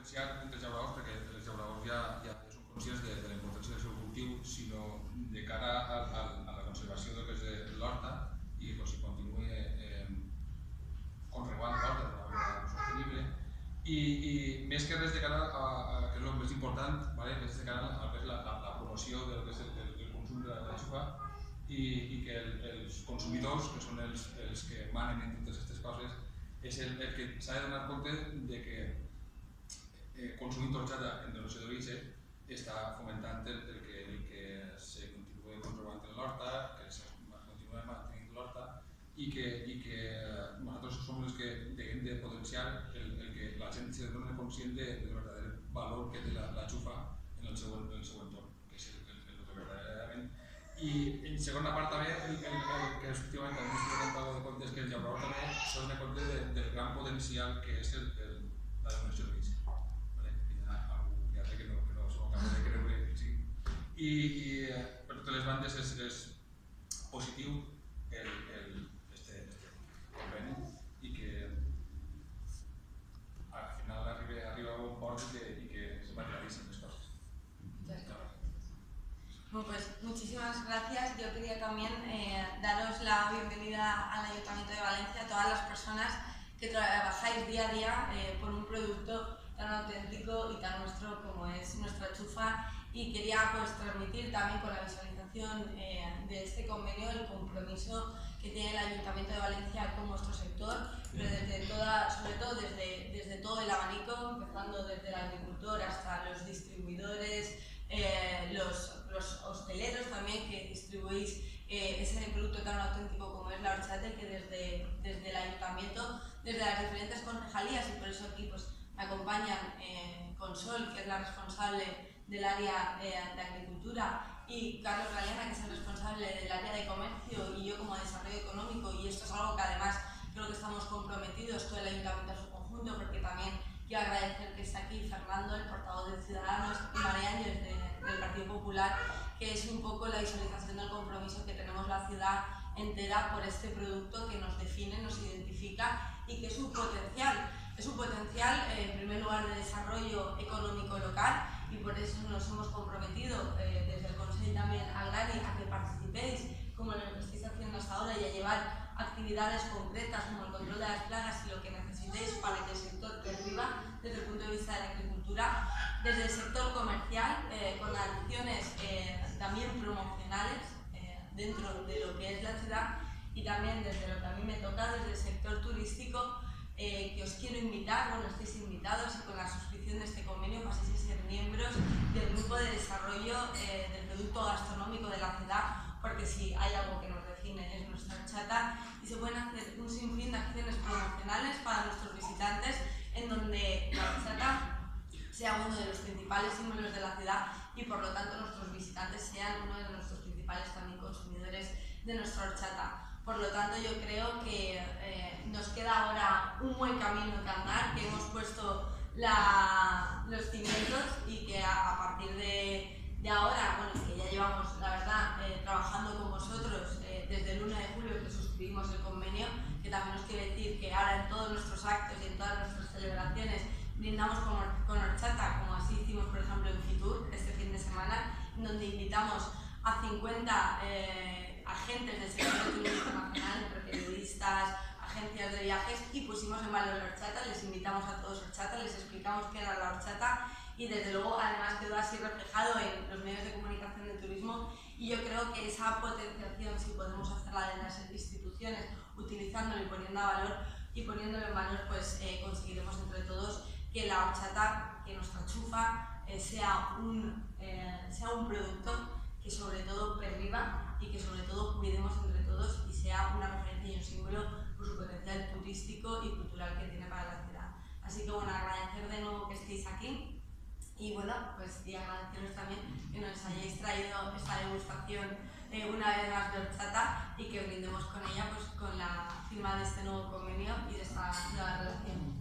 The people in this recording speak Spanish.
potenciar entre els llauradors, perquè els llauradors ja són conscients de la importància del seu cultiu, sinó de cara a la conservació del que és l'horta i que s'hi continuï conreguant l'horta de manera sostenible. I més que res de cara a que és el més important, més de cara a la promoció del que és el consum de la xufa i que els consumidors, que són els que manen en totes aquestes coses, és el que s'ha de donar compte de que consumint horchata en denominació d'origen està fomentant el que se continuï conservant en l'horta, que se continuï mantenint l'horta i que nosaltres som els que hem de potenciar el que la gent se doni conscient del verdader valor que té la xufa en el seu entorn, que és el que verdaderament. I en segona part també, que efectivament també estic donant de compte és que el llaurador també s'ha donat compte del gran potencial que és la denominació d'origen. Ja sé que no som capaços de creure que sí. I per totes les bandes és positiu este conveni i que al final arriba a un port i que se materialicen les coses. Bueno, pues muchísimas gracias. Yo quería también daros la bienvenida al Ayuntamiento de Valencia, a todas las personas que trabajáis día a día por un producto tan auténtico y tan nuestro como es nuestra chufa, y quería pues transmitir también con la visualización de este convenio el compromiso que tiene el Ayuntamiento de Valencia con vuestro sector, pero sobre todo desde todo el abanico, empezando desde el agricultor hasta los distribuidores, los hosteleros también, que distribuís ese producto tan auténtico como es la horchata, y que desde el ayuntamiento, desde las diferentes concejalías, y por eso aquí pues me acompañan Consol, que es la responsable del área de agricultura, y Carlos Galeana, que es el responsable del área de comercio, y yo como desarrollo económico, y esto es algo que además creo que estamos comprometidos todo el ayuntamiento en su conjunto, porque también quiero agradecer que está aquí Fernando, el portavoz de Ciudadanos, y María Ángeles del Partido Popular, que es un poco la visualización del compromiso que tenemos la ciudad entera por este producto que nos define, nos identifica y que es un potencial. Es un potencial, en primer lugar, de desarrollo económico local, y por eso nos hemos comprometido desde el Consejo también Agrario a que participéis, como lo que estáis haciendo hasta ahora, y a llevar actividades concretas como el control de las plagas y lo que necesitéis para que el sector perviva desde el punto de vista de la agricultura, desde el sector comercial, con acciones también promocionales dentro de lo que es la ciudad, y también desde lo que a mí me toca, desde el sector turístico, que os quiero invitar, bueno, estáis invitados, y con la suscripción de este convenio paséis a ser miembros del grupo de desarrollo del producto gastronómico de la ciudad, porque si hay algo que nos define es nuestra horchata, y se pueden hacer un sinfín de acciones promocionales para nuestros visitantes, en donde la horchata sea uno de los principales símbolos de la ciudad, y por lo tanto nuestros visitantes sean uno de nuestros principales también consumidores de nuestra horchata. Por lo tanto, yo creo que nos queda ahora un buen camino que andar, que hemos puesto los cimientos, y que a partir de ahora, bueno, que ya llevamos, la verdad, trabajando con vosotros desde el 1 de julio que suscribimos el convenio, que también os quiero decir que ahora en todos nuestros actos y en todas nuestras celebraciones brindamos con horchata, como así hicimos, por ejemplo, en Fitur este fin de semana, en donde invitamos a 50 agentes del sector de turismo nacional, entre periodistas, agencias de viajes, y pusimos en valor la horchata, les invitamos a todos a horchata, les explicamos qué era la horchata, y desde luego además quedó así reflejado en los medios de comunicación de turismo, y yo creo que esa potenciación, si podemos hacerla de las instituciones, utilizándolo y poniendo a valor y poniéndolo en valor, pues conseguiremos entre todos que la horchata, que nuestra chufa sea un producto que sobre todo perviva, y que sobre todo cuidemos entre todos y sea una referencia y un símbolo por su potencial turístico y cultural que tiene para la ciudad. Así que bueno, agradecer de nuevo que estéis aquí, y bueno, pues y agradeceros también que nos hayáis traído esta degustación una vez más de horchata, y que brindemos con ella pues con la firma de este nuevo convenio y de esta nueva relación.